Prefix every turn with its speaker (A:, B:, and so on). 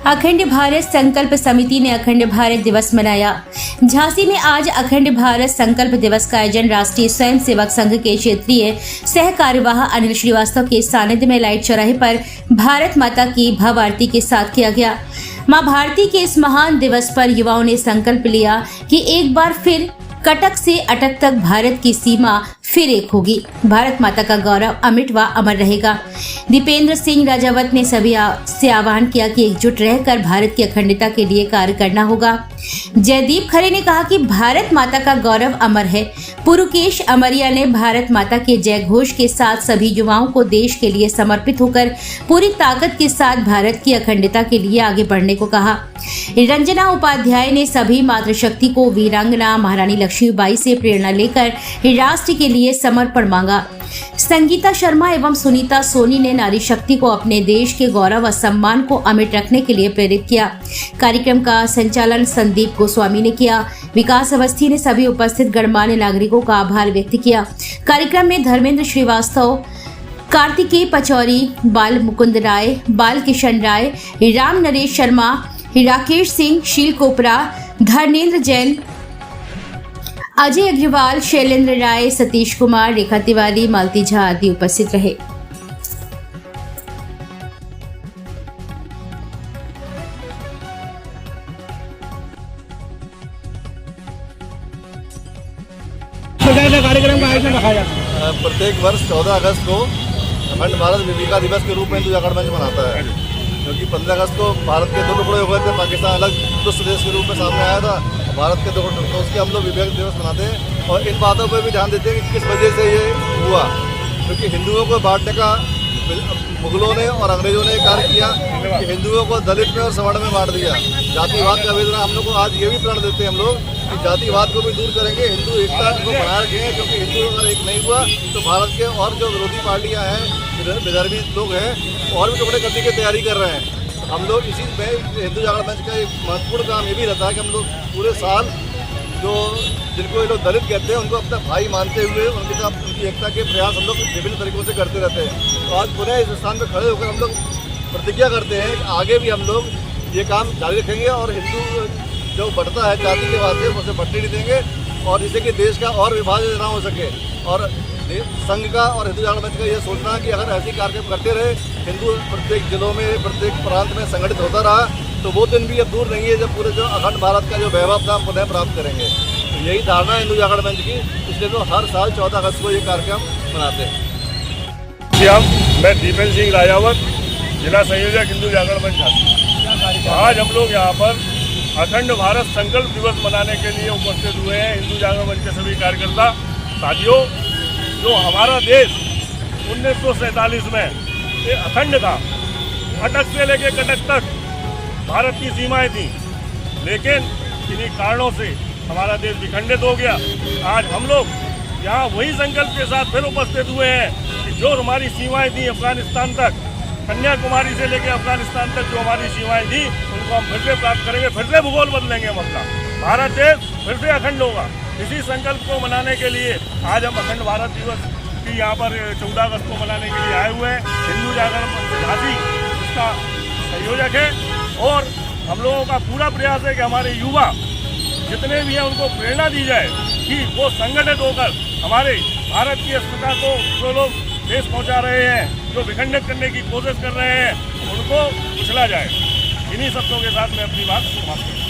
A: अखंड भारत संकल्प समिति ने अखंड भारत दिवस मनाया। झांसी में आज अखंड भारत संकल्प दिवस का आयोजन राष्ट्रीय स्वयं सेवक संघ के क्षेत्रीय सह कार्यवाह अनिल श्रीवास्तव के सानिध्य में लाइट चौराहे पर भारत माता की भव्य आरती के साथ किया गया। मां भारती के इस महान दिवस पर युवाओं ने संकल्प लिया कि एक बार फिर कटक से अटक तक भारत की सीमा फिर एक होगी। भारत माता का गौरव अमिट व अमर रहेगा। दीपेंद्र सिंह राजावत ने सभी से आह्वान किया कि एकजुट रहकर भारत की अखंडता के लिए कार्य करना होगा। जयदीप खरे ने कहा कि भारत माता का गौरव अमर है। पुरुकेश अमरिया ने भारत माता के जय घोष के साथ सभी युवाओं को देश के लिए समर्पित होकर पूरी ताकत के साथ भारत की अखंडता के लिए आगे बढ़ने को कहा। रंजना उपाध्याय ने सभी मातृशक्ति को वीरांगना महारानी लक्ष्मीबाई से प्रेरणा लेकर राष्ट्र के लिए समर्पण मांगा। संगीता शर्मा एवं सुनीता सोनी ने नारी शक्ति को अपने देश के गौरव व सम्मान को अमिट रखने के लिए प्रेरित किया। कार्यक्रम का संचालन संदीप गोस्वामी ने किया। विकास अवस्थी ने सभी उपस्थित गणमान्य नागरिकों का आभार व्यक्त किया। कार्यक्रम में धर्मेंद्र श्रीवास्तव, कार्तिकेय पचौरी, बाल मुकुंद राय, बाल किशन राय, राम नरेश शर्मा, राकेश सिंह, शील कोपरा, धर्मेंद्र जैन, अजय अग्रवाल, शैलेंद्र राय, सतीश कुमार, रेखा तिवारी, मालती झा आदि उपस्थित रहे।
B: कार्यक्रम का आयोजन रखा जाता है।
C: प्रत्येक वर्ष 14 अगस्त को अखंड भारत विविका दिवस के रूप में हिंदू जागरण मंच मनाता है, क्योंकि 15 अगस्त को भारत के दो टुकड़े हो गए थे। पाकिस्तान अलग दुष्ट देश के रूप में सामने आया था, भारत के दो टुकड़े, तो उसके हम लोग विवेक दिवस मनाते हैं। और इन बातों पर भी ध्यान देते हैं कि किस वजह से ये हुआ, क्योंकि हिंदुओं को बांटने का मुगलों ने और अंग्रेजों ने कार्य किया कि हिंदुओं को दलित में और सवर्ण में बांट दिया। जातिवाद का वेदना हम लोग को आज ये भी प्रण देते हैं हम लोग कि जातिवाद को भी दूर करेंगे, हिंदू एकता को बनाए रखेंगे, क्योंकि हिंदू अगर एक नहीं हुआ तो भारत के और जो विरोधी पार्टियां हैं, विदर्भी लोग हैं, और भी टुकड़े करने की तैयारी कर रहे हैं। हम लोग इसी में हिंदू जागरण मंच का एक महत्वपूर्ण काम ये भी रहता है कि हम लोग पूरे साल जो जिनको ये लोग दलित कहते हैं उनको अपना भाई मानते हुए उनके साथ उनकी एकता के प्रयास हम लोग विभिन्न तरीकों से करते रहते हैं। तो आज पुनः इस स्थान पर खड़े होकर हम लोग प्रतिज्ञा करते हैं कि आगे भी हम लोग ये काम जारी रखेंगे और हिंदू जो बढ़ता है जाति के वास्ते उसे बढ़ने नहीं देंगे, और जिससे कि देश का और विभाजन ना हो सके। और संघ का और हिंदू जागरण मंच का ये सोचना कि अगर ऐसे कार्यक्रम करते रहे, हिंदू प्रत्येक जिलों में प्रत्येक प्रांत में संगठित होता रहा, तो वो दिन भी अब दूर नहीं है जब पूरे जो अखंड भारत का जो वैभव था हम पुनः प्राप्त करेंगे। तो यही धारणा है हिंदू जागरण मंच की, इसलिए तो हर साल 14 अगस्त को ये कार्यक्रम मनाते हैं।
B: मैं दीपेंद्र सिंह राजावत, जिला संयोजक हिंदू जागरण मंच झांसी। आज हम लोग यहाँ पर अखंड भारत संकल्प दिवस मनाने के लिए उपस्थित हुए हैं। हिंदू जागरण मंच के सभी कार्यकर्ता साथियों, जो हमारा देश 1947 में ये अखंड था, अटक से लेके कटक तक भारत की सीमाएं थी, लेकिन किन्हीं कारणों से हमारा देश विखंडित हो गया। आज हम लोग यहाँ वही संकल्प के साथ फिर उपस्थित हुए हैं कि जो हमारी सीमाएं थी अफगानिस्तान तक, कन्याकुमारी से लेकर अफगानिस्तान तक जो हमारी सीमाएं थी, उनको हम फिर से प्राप्त करेंगे, फिर से भूगोल बदलेंगे हम अपना। भारत देश फिर से अखंड होगा। इसी संकल्प को मनाने के लिए आज हम अखंड भारत दिवस की यहाँ पर 14 अगस्त को मनाने के लिए आए हुए हैं। हिंदू जागरण मंच झांसी इसका संयोजक है, और हम लोगों का पूरा प्रयास है कि हमारे युवा जितने भी हैं उनको प्रेरणा दी जाए कि वो संगठित होकर हमारे भारत की अस्मिता को जो लोग देश पहुंचा रहे हैं, जो विखंडित करने की कोशिश कर रहे हैं, उनको कुचला जाए। इन्हीं शब्दों के साथ मैं अपनी बात समाप्त करूँ।